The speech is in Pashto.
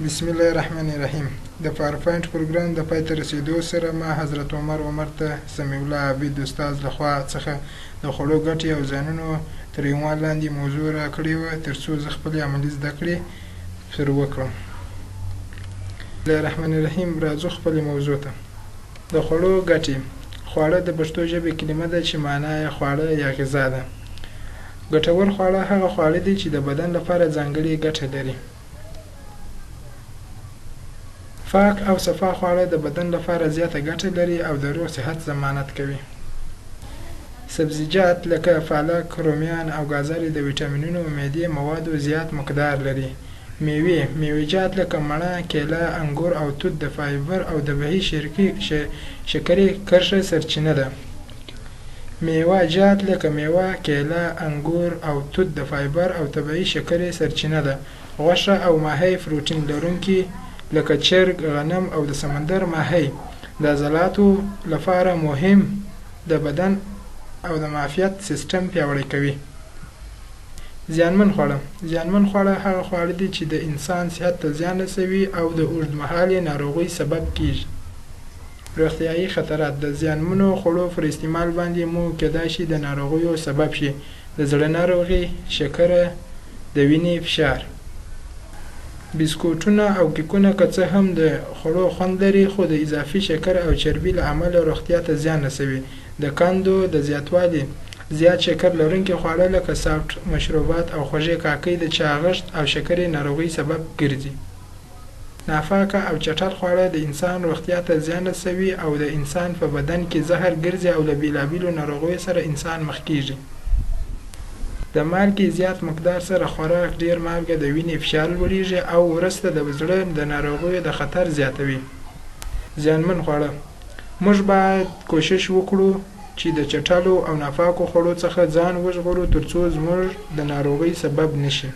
بسم الله الرحمن الرحیم. د پاورپوینټ پروګرام د پای ته رسیدو سره ما حضرت عمر ته سمیع الله عابد استاد لخوا څخه د خوړو ګټې او زیانونو تر عنوان لاندې موضوع راکړې وه تر څو زه خپلې عملي زده کړې شروع وکړم. بسم الله الرحمن الرحیم. راځو خپلې موضوع ته. د خوړو ګټې. خواړه د پښتو ژبې کلمه ده چې معنا یې خواړه یا غذا ده. ګټور خواړه هغه خواړه دي چې د بدن لپاره ځانګړې ګټه لري. پاک او صفا خواړه د بدن لپاره زیاته ګټه لري او د روغ صحت ضمانت کوي. سبزیجات لکه پالک، رومیان او ګازرې د ویټامینونو او معدې موادو زیات مقدار لري. میوه‌جات لکه مڼه، کیله، انګور او توت د فایبر او د بهي شکرې کرښه سرچینه ده. میوه‌جات لکه میوه، کیله، انګور او توت د فایبر او طبیعي شکرې سرچینه ده. غوښه او ماهی پروټین لرونکي لکه چرګ، غنم او د سمندر ماهی د عضلاتو لپاره مهم د بدن او د معافیت سیستم پیاوړی کوي. زیانمن خواړه هغه خواړه دي چې د انسان صحت ته زیان رسوي او د اوږدمهالې ناروغۍ سبب کیږي. روغتیايي خطرات. د زیانمنو خوړو پر استعمال باندې مو کېدای شي د ناروغیو سبب شي، د زړه ناروغي، شکره، د وینې فشار. بسکوټونه او کیکونه که څه هم د خوړو خوند لري خو د اضافي شکر او چربي له امله روغتیا ته زیان رسوي. د کندو د زیاتوالي. زیات شکر لرونکي خواړه لکه سافټ مشروبات او خوږې کاکۍ د چاغښت او شکرې ناروغۍ سبب ګرځي. ناپاکه او چټل خواړه د انسان روغتیا ته زیان رسوي او د انسان په بدن کې زهر ګرځي او له بیلابیلو ناروغیو سره انسان مخ کیږي. د مالګې زیات مقدار سره خوراک. ډیر مالګه د وینې فشار لوړیږي او وروسته د زړه د ناروغیو د خطر زیاتوي. زیانمن خواړه. موږ باید کوشش وکړو چې د چټلو او ناپاکو خوړو څخه ځان وژغورو ترڅو زموږ د ناروغۍ سبب نشي.